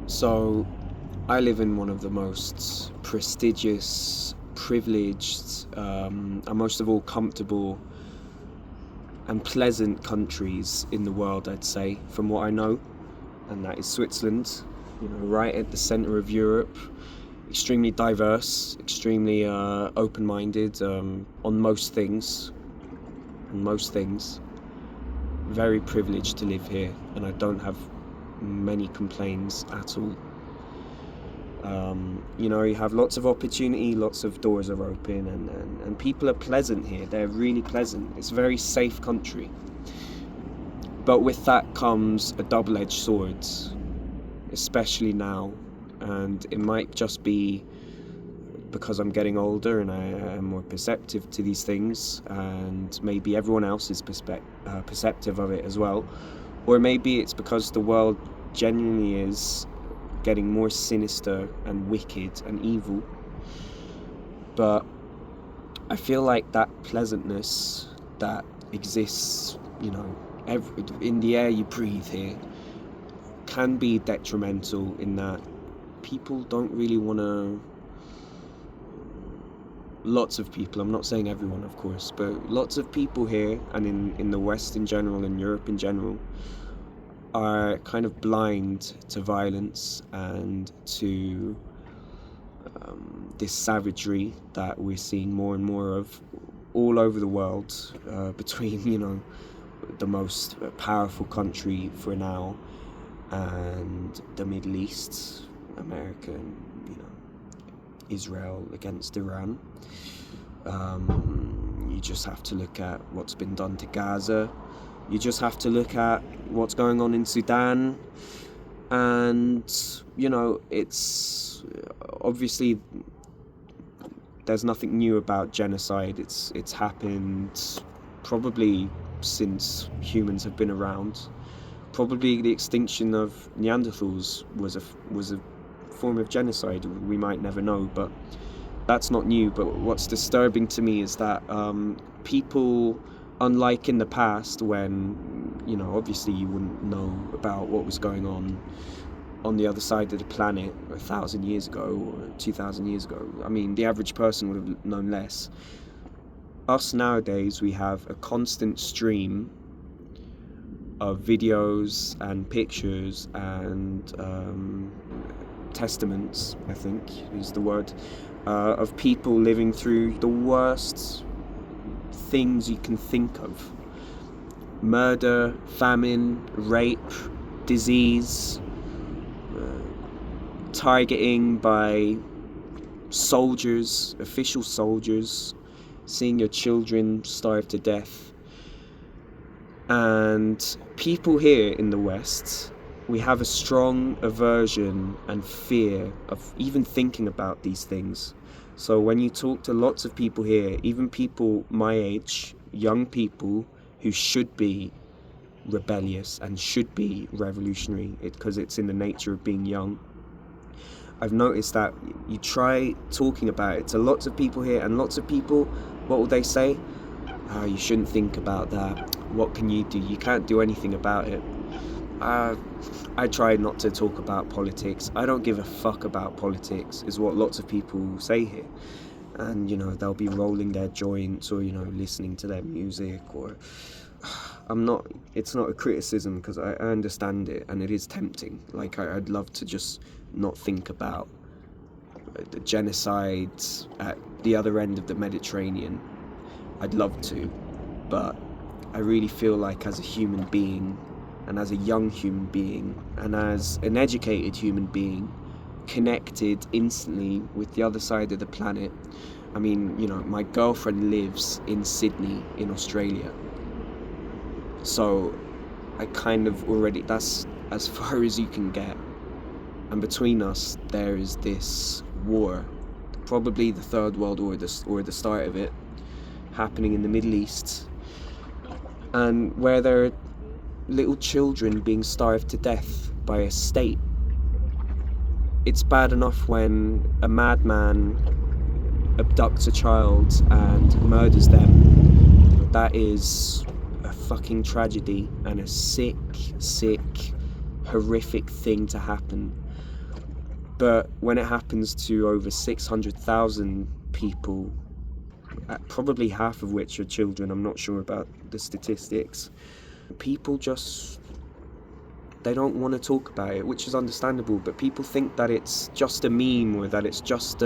So, I live in one of the most prestigious, privileged, and most of all comfortable and pleasant countries in the world, I'd say, from what I know, and that is Switzerland, right at the centre of Europe, extremely diverse, extremely open-minded on most things, very privileged to live here, and I don't have many complaints at all. You have lots of opportunity, lots of doors are open, and people are pleasant here. They're really pleasant. It's a very safe country. But with that comes a double-edged sword, especially now. And it might just be because I'm getting older and I am more perceptive to these things, and maybe everyone else is perceptive of it as well. Or maybe it's because the world genuinely is getting more sinister and wicked and evil. But I feel like that pleasantness that exists, in the air you breathe here, can be detrimental in that people don't really want to. Lots of people, I'm not saying everyone of course, but lots of people here and in the West in general and Europe in general are kind of blind to violence and to this savagery that we're seeing more and more of all over the world, between the most powerful country for now and the Middle East, America and Israel against Iran. You just have to look at what's been done to Gaza. You just have to look at what's going on in Sudan. And, it's obviously there's nothing new about genocide. It's happened probably since humans have been around. Probably the extinction of Neanderthals was a form of genocide. We might never know, but that's not new. But what's disturbing to me is that people, unlike in the past when obviously you wouldn't know about what was going on the other side of the planet 1,000 years ago or 2,000 years ago. I mean, the average person would have known less. Us nowadays, we have a constant stream of videos and pictures and testaments, I think is the word, of people living through the worst things you can think of. Murder, famine, rape, disease, targeting by soldiers, official soldiers, seeing your children starve to death. And people here in the West, we have a strong aversion and fear of even thinking about these things. So when you talk to lots of people here, even people my age, young people who should be rebellious and should be revolutionary, because it's in the nature of being young, I've noticed that you try talking about it to lots of people here, and lots of people, what will they say? Oh, you shouldn't think about that. What can you do? You can't do anything about it. I try not to talk about politics. I don't give a fuck about politics, is what lots of people say here. And, they'll be rolling their joints or, listening to their music or... It's not a criticism, because I understand it and it is tempting. Like, I'd love to just not think about the genocide at the other end of the Mediterranean. I'd love to, but I really feel like as a human being, and as a young human being, and as an educated human being, connected instantly with the other side of the planet. I mean, my girlfriend lives in Sydney, in Australia. So I kind of already, that's as far as you can get. And between us, there is this war, probably the Third World War, or the start of it, happening in the Middle East, and where there are little children being starved to death by a state. It's bad enough when a madman abducts a child and murders them, but that is a fucking tragedy and a sick, horrific thing to happen. But when it happens to over 600,000 people, probably half of which are children, I'm not sure about the statistics, people just, they don't want to talk about it, which is understandable, but people think that it's just a meme or that it's just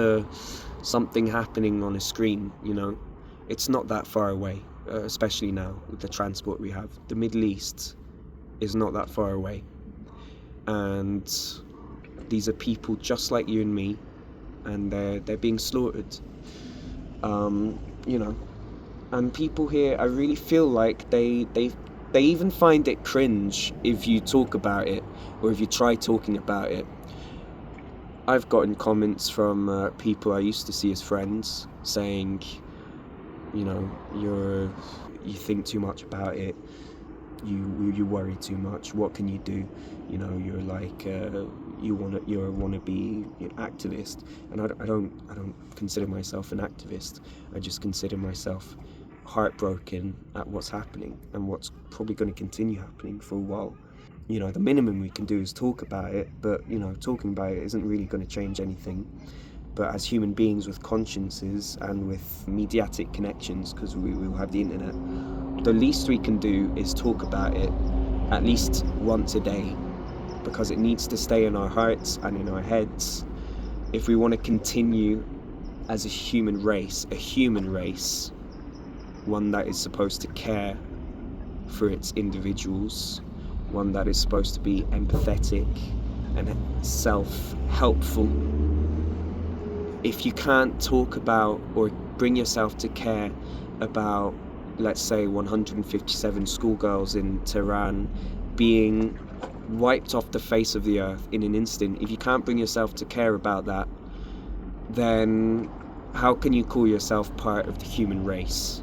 something happening on a screen, you know. It's not that far away, especially now with the transport we have. The Middle East is not that far away. And these are people just like you and me, and they're being slaughtered. You know, and people here, I really feel like they even find it cringe if you talk about it or if you try talking about it. I've gotten comments from people I used to see as friends saying, you know, you think too much about it, you worry too much, what can you do, you know, you're like you're a wannabe activist. And I don't consider myself an activist. I just consider myself heartbroken at what's happening and what's probably going to continue happening for a while. You know, the minimum we can do is talk about it, but you know, talking about it isn't really going to change anything. But as human beings with consciences and with mediatic connections, because we will have the internet, the least we can do is talk about it at least once a day, because it needs to stay in our hearts and in our heads if we want to continue as a human race, one that is supposed to care for its individuals, one that is supposed to be empathetic and self-helpful. If you can't talk about or bring yourself to care about, let's say, 157 schoolgirls in Tehran being wiped off the face of the earth in an instant, if you can't bring yourself to care about that, then how can you call yourself part of the human race?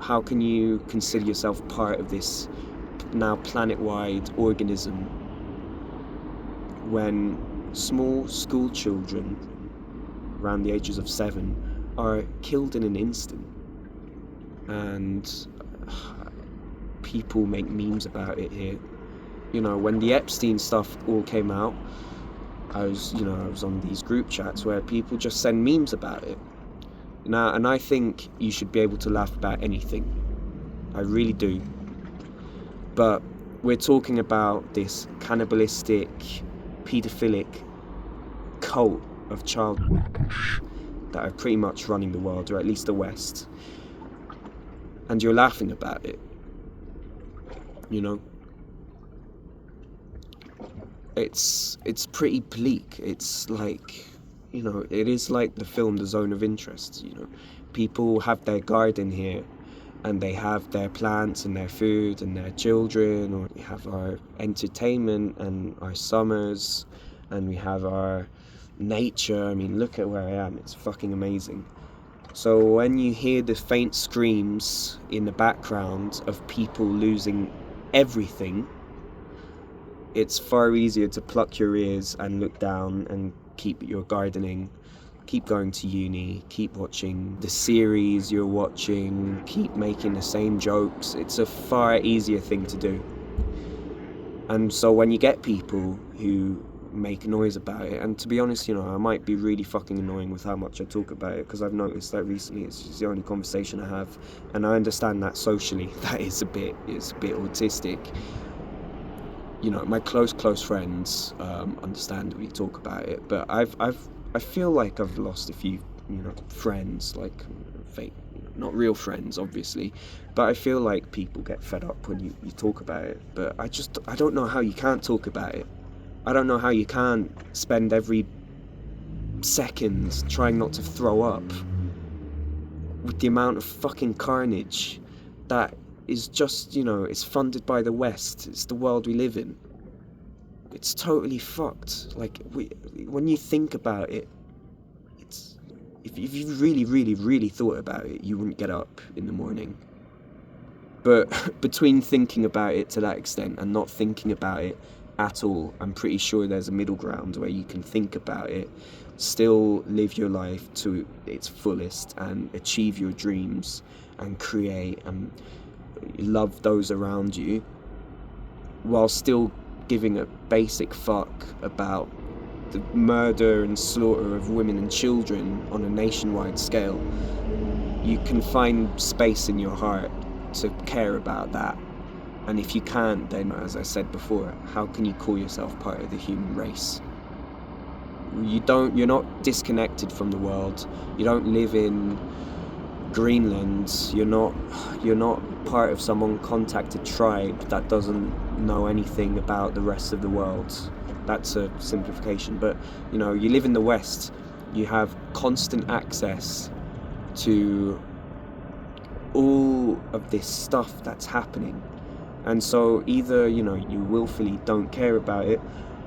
How can you consider yourself part of this now planet-wide organism when small school children around the ages of 7 are killed in an instant? And people make memes about it here. You know, when the Epstein stuff all came out, I was on these group chats where people just send memes about it. Now, and I think you should be able to laugh about anything. I really do. But we're talking about this cannibalistic, paedophilic cult of child that are pretty much running the world, or at least the West. And you're laughing about it, you know? It's pretty bleak. It's like, you know, it is like the film The Zone of Interest, you know? People have their garden here, and they have their plants and their food and their children, or we have our entertainment and our summers, and we have our nature. I mean, look at where I am. It's fucking amazing. So when you hear the faint screams in the background of people losing everything, it's far easier to pluck your ears and look down and keep your gardening, keep going to uni, keep watching the series you're watching, keep making the same jokes. It's a far easier thing to do. And so when you get people who make noise about it, and to be honest, you know, I might be really fucking annoying with how much I talk about it, because I've noticed that recently it's just the only conversation I have, and I understand that socially that is a bit autistic. You know, my close friends understand we talk about it, but I feel like I've lost a few, you know, friends, like fake, not real friends, obviously, but I feel like people get fed up when you talk about it. But I don't know how you can't talk about it. I don't know how you can't spend every second trying not to throw up with the amount of fucking carnage that is just, you know, it's funded by the West. It's the world we live in. It's totally fucked. Like, when you think about it, it's, if you really thought about it, you wouldn't get up in the morning. But between thinking about it to that extent and not thinking about it at all, I'm pretty sure there's a middle ground where you can think about it, still live your life to its fullest and achieve your dreams and create and love those around you, while still giving a basic fuck about the murder and slaughter of women and children on a nationwide scale, you can find space in your heart to care about that. And if you can't, then, as I said before, how can you call yourself part of the human race? You're not disconnected from the world. You don't live in Greenland. You're not part of some uncontacted tribe that doesn't know anything about the rest of the world. That's a simplification, but you live in the West. You have constant access to all of this stuff that's happening, and so either you willfully don't care about it,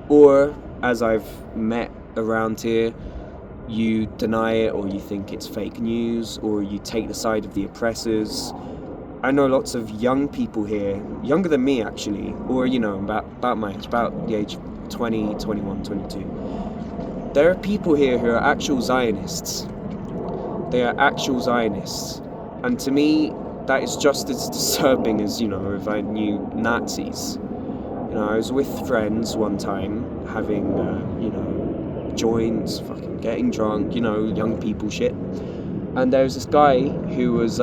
or, as I've met around here, you deny it, or you think it's fake news, or you take the side of the oppressors. I know lots of young people here, younger than me actually, or about my age, about the age of 20, 21, 22. There are people here who are actual Zionists. They are actual Zionists. And to me, that is just as disturbing as, if I knew Nazis. I was with friends one time, having, joints, fucking getting drunk, young people shit. And there was this guy who was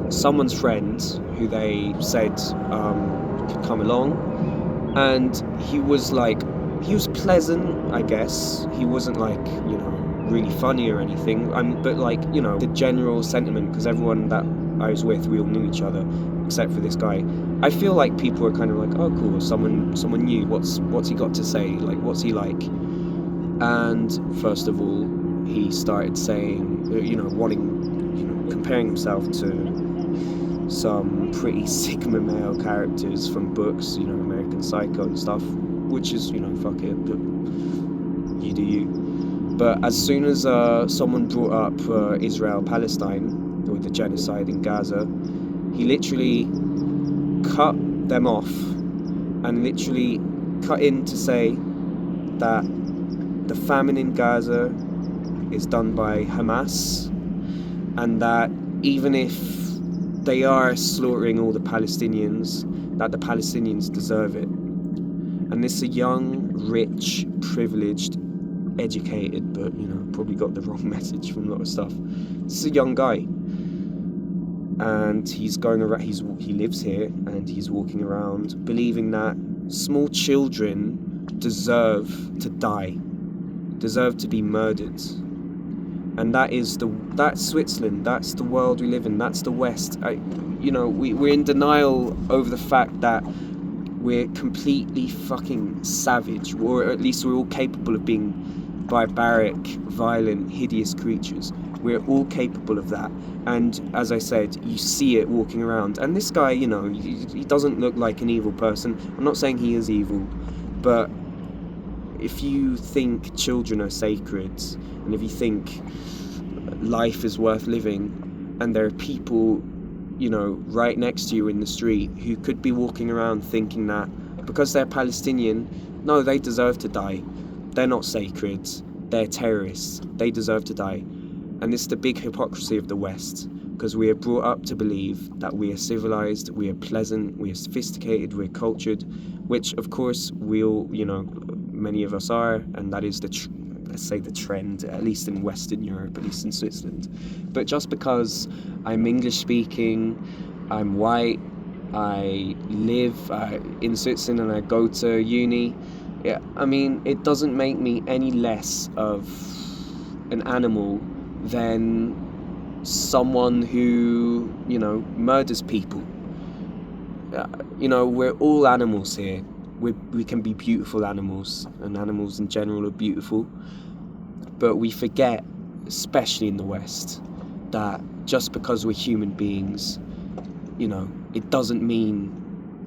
someone's friend who they said could come along. And he was pleasant, I guess. He wasn't really funny or anything. But the general sentiment, because everyone that I was with, we all knew each other, except for this guy. I feel like people are kind of like, oh cool, someone new. What's he got to say? What's he like? And first of all, he started saying, comparing himself to some pretty Sigma male characters from books, American Psycho and stuff, which is, fuck it, but you do you. But as soon as someone brought up Israel-Palestine, or the genocide in Gaza, he literally cut them off and literally cut in to say that the famine in Gaza is done by Hamas, and that even if they are slaughtering all the Palestinians, that the Palestinians deserve it. And this is a young, rich, privileged, educated, but probably got the wrong message from a lot of stuff. This is a young guy, and he's going around. He lives here, and he's walking around believing that small children deserve to die, deserve to be murdered. And that's Switzerland, that's the world we live in, that's the West. We're in denial over the fact that we're completely fucking savage, or at least we're all capable of being barbaric, violent, hideous creatures. We're all capable of that. And as I said, you see it walking around. And this guy, he doesn't look like an evil person. I'm not saying he is evil, but if you think children are sacred, and if you think life is worth living, and there are people, right next to you in the street who could be walking around thinking that because they're Palestinian, no, they deserve to die. They're not sacred. They're terrorists. They deserve to die. And it's the big hypocrisy of the West, because we are brought up to believe that we are civilized, we are pleasant, we are sophisticated, we're cultured, which of course we all, many of us are, and that is let's say the trend, at least in Western Europe, at least in Switzerland. But just because I'm English speaking, I'm white, I live in Switzerland and I go to uni, it doesn't make me any less of an animal than someone who, murders people. We're all animals here. We can be beautiful animals, and animals in general are beautiful, but we forget, especially in the West, that just because we're human beings, it doesn't mean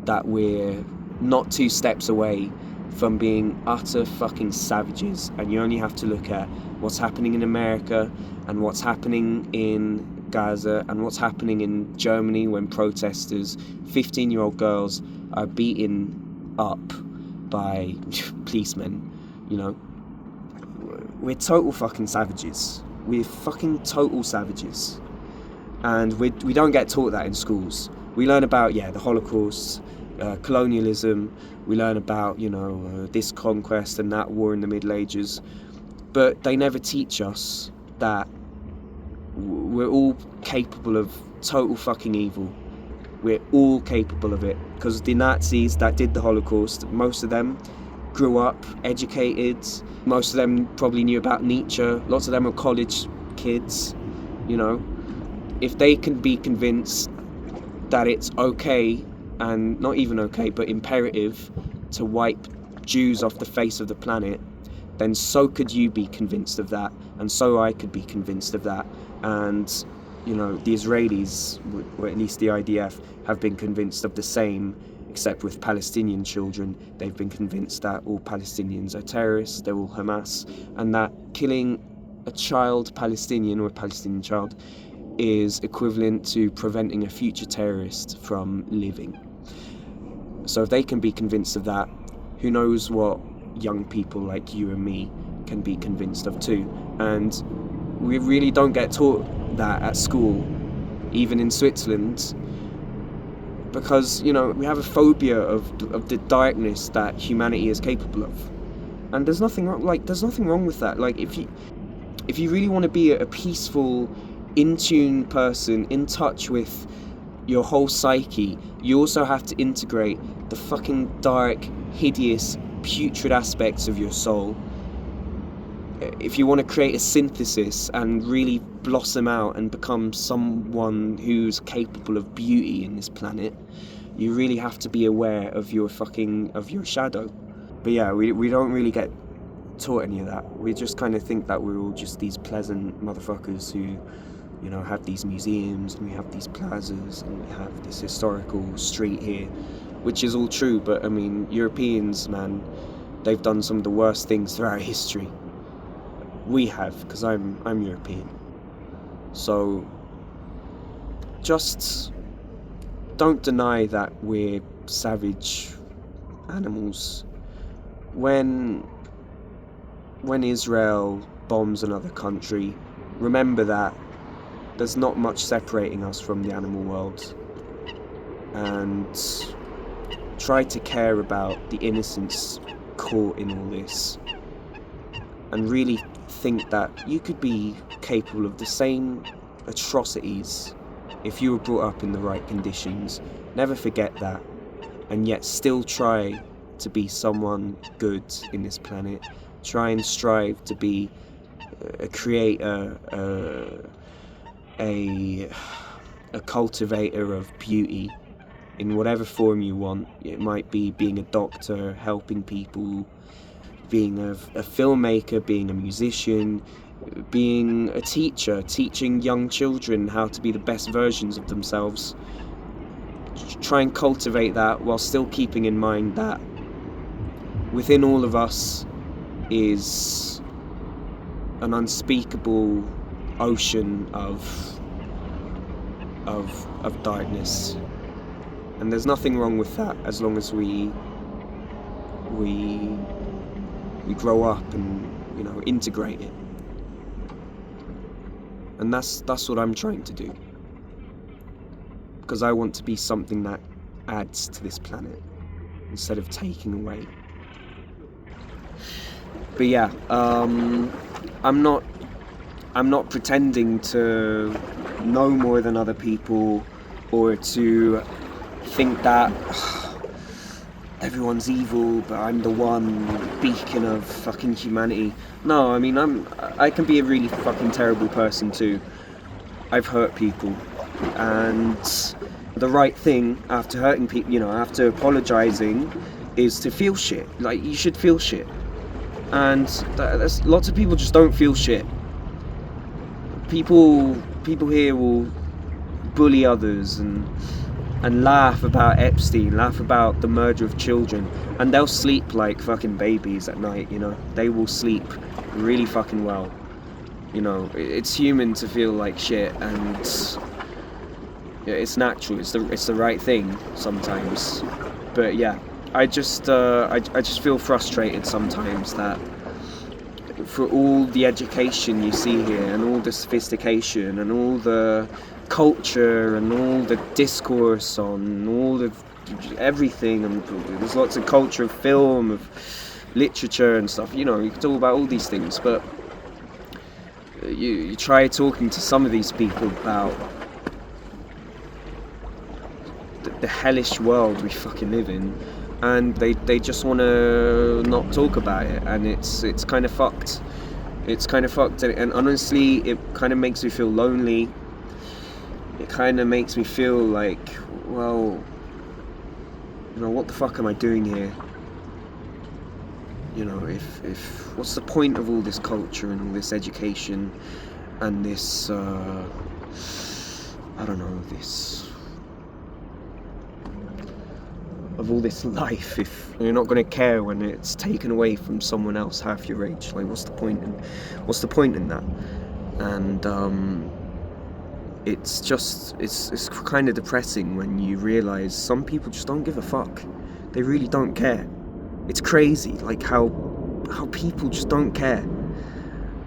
that we're not 2 steps away from being utter fucking savages. And you only have to look at what's happening in America, and what's happening in Gaza, and what's happening in Germany when protesters, 15-year-old girls, are beaten up by policemen. We're total fucking savages. We're fucking total savages, and we don't get taught that in schools. We learn about the Holocaust colonialism, we learn about, this conquest and that war in the Middle Ages, but they never teach us that we're all capable of total fucking evil. We're all capable of it, because the Nazis that did the Holocaust, most of them grew up educated, most of them probably knew about Nietzsche, lots of them are college kids, if they can be convinced that it's okay, and not even okay, but imperative to wipe Jews off the face of the planet, then so could you be convinced of that, and so I could be convinced of that. And the Israelis, or at least the IDF, have been convinced of the same, except with Palestinian children. They've been convinced that all Palestinians are terrorists, they're all Hamas, and that killing a child, Palestinian or a Palestinian child, is equivalent to preventing a future terrorist from living. So if they can be convinced of that, who knows what young people like you and me can be convinced of too. And we really don't get taught that at school, even in Switzerland, because we have a phobia of the darkness that humanity is capable of. And there's nothing wrong with that. Like, if you really want to be a peaceful, in tune person, in touch with your whole psyche, you also have to integrate the fucking dark, hideous, putrid aspects of your soul. If you want to create a synthesis and really blossom out and become someone who's capable of beauty in this planet, you really have to be aware of your shadow. But yeah, we don't really get taught any of that. We just kind of think that we're all just these pleasant motherfuckers who have these museums, and we have these plazas, and we have this historical street here, which is all true, but I mean, Europeans, man, they've done some of the worst things throughout history. We have, because I'm European. So just don't deny that we're savage animals. When Israel bombs another country, remember that there's not much separating us from the animal world, and try to care about the innocents caught in all this, and really think that you could be capable of the same atrocities if you were brought up in the right conditions. Never forget that, and yet still try to be someone good in this planet. Try and strive to be a creator, a cultivator of beauty in whatever form you want. It might be being a doctor, helping people, being a filmmaker, being a musician, being a teacher, teaching young children how to be the best versions of themselves. Try and cultivate that while still keeping in mind that within all of us is an unspeakable ocean of darkness, and there's nothing wrong with that as long as we grow up and integrate it. And that's what I'm trying to do, because I want to be something that adds to this planet instead of taking away. But yeah, I'm not pretending to know more than other people, or to think that everyone's evil, but I'm the one beacon of fucking humanity. No, I mean, I can be a really fucking terrible person too. I've hurt people, and the right thing after hurting people, after apologizing, is to feel shit. Like, you should feel shit. And that's, lots of people just don't feel shit. People here will bully others and laugh about Epstein, laugh about the murder of children, and they'll sleep like fucking babies at night. They will sleep really fucking well. It's human to feel like shit, and it's natural. It's the right thing sometimes. But yeah, I just feel frustrated sometimes that for all the education you see here, and all the sophistication, and all the culture, and all the discourse on all of everything, and there's lots of culture of film, of literature and stuff. You can talk about all these things, but you try talking to some of these people about the hellish world we fucking live in, and they just want to not talk about it, and it's kind of fucked. It's kind of fucked, and honestly, it kind of makes me feel lonely. It kind of makes me feel like, well, what the fuck am I doing here? If what's the point of all this culture and all this education and this, of all this life, if you're not going to care when it's taken away from someone else half your age? Like, what's the point in that? And it's kind of depressing when you realize some people just don't give a fuck. They really don't care. It's crazy, like how people just don't care.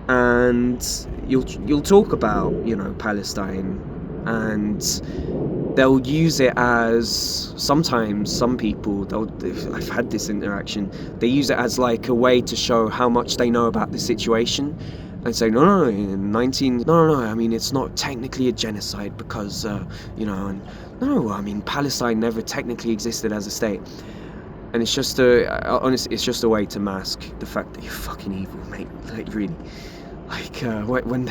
And you'll talk about Palestine, and they'll use it as, sometimes some people, I've had this interaction, they use it as like a way to show how much they know about the situation, and say, no, I mean, it's not technically a genocide because, Palestine never technically existed as a state. And it's just honestly, it's just a way to mask the fact that you're fucking evil, mate. Like, really. Like, when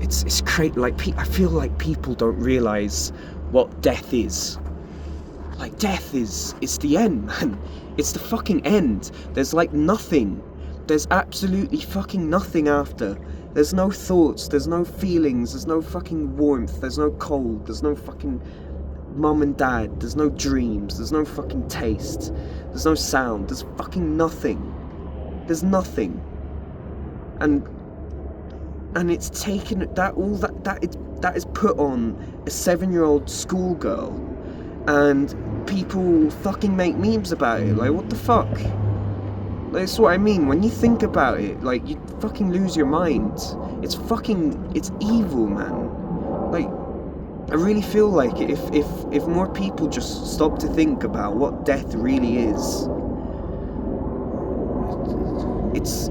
it's crazy. Like, I feel like people don't realise what death is. Like, death it's the end, man. It's the fucking end. There's like nothing. There's absolutely fucking nothing after. There's no thoughts, there's no feelings, there's no fucking warmth, there's no cold, there's no fucking mum and dad, there's no dreams, there's no fucking taste, there's no sound, there's fucking nothing. There's nothing. And it's taken that is put on a 7-year-old schoolgirl, and people fucking make memes about it. Like, what the fuck? That's what I mean. When you think about it, like, you fucking lose your mind. It's evil, man. Like, I really feel like if more people just stop to think about what death really is, it's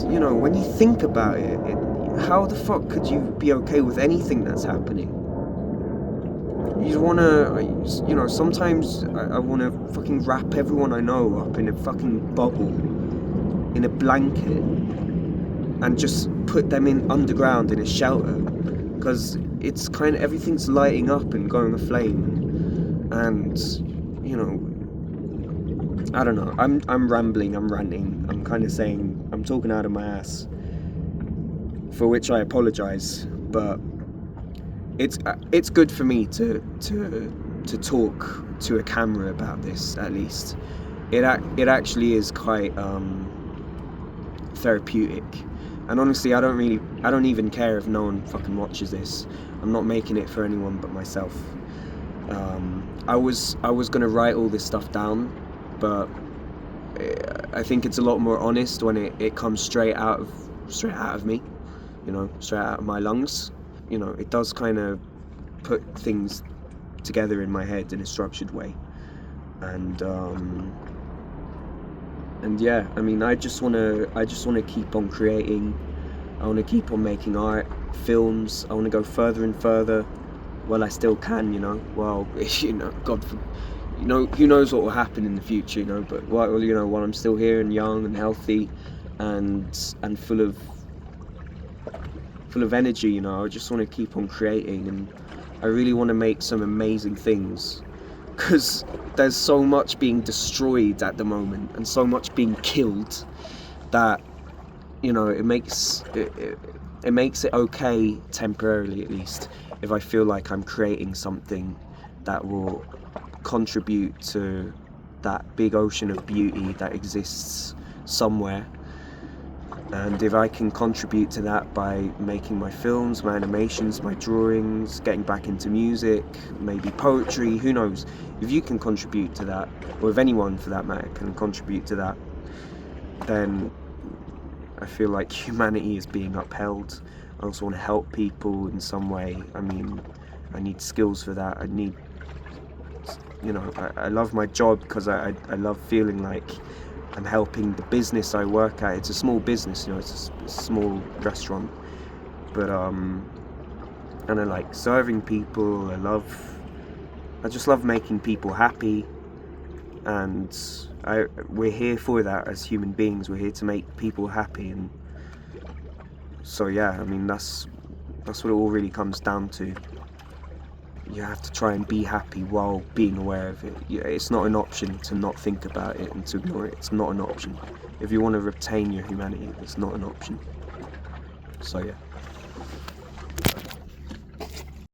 when you think about it, how the fuck could you be okay with anything that's happening? You wanna, sometimes I wanna fucking wrap everyone I know up in a fucking bubble, in a blanket, and just put them in underground in a shelter, because it's kind of, everything's lighting up and going aflame, and I don't know, I'm rambling, I'm ranting, I'm kind of saying, I'm talking out of my ass, for which I apologise, but it's good for me to talk to a camera about this. At least it actually is quite therapeutic, and honestly, I don't even care if no one fucking watches this. I'm not making it for anyone but myself. I was gonna write all this stuff down, but I think it's a lot more honest when it comes straight out of me, straight out of my lungs. It does kind of put things together in my head in a structured way, and yeah, I mean, I just wanna keep on creating. I wanna keep on making art, films. I wanna go further and further while I still can. Well, God, who knows what will happen in the future. But while I'm still here and young and healthy, and full of energy, I just want to keep on creating, and I really want to make some amazing things, because there's so much being destroyed at the moment and so much being killed that it makes it okay, temporarily at least, if I feel like I'm creating something that will contribute to that big ocean of beauty that exists somewhere. And if I can contribute to that by making my films, my animations, my drawings, getting back into music, maybe poetry, who knows? If you can contribute to that, or if anyone for that matter can contribute to that, then I feel like humanity is being upheld. I also want to help people in some way. I mean, I need skills for that. I need you know, I love my job because I love feeling like I'm helping the business I work at. It's a small business, you know, it's a small restaurant, but and I like serving people. I just love making people happy, and we're here for that as human beings. We're here to make people happy, and so yeah, I mean that's what it all really comes down to. You have to try and be happy while being aware of it. Yeah, it's not an option to not think about it and to ignore it. It's not an option. If you want to retain your humanity, it's not an option. So yeah.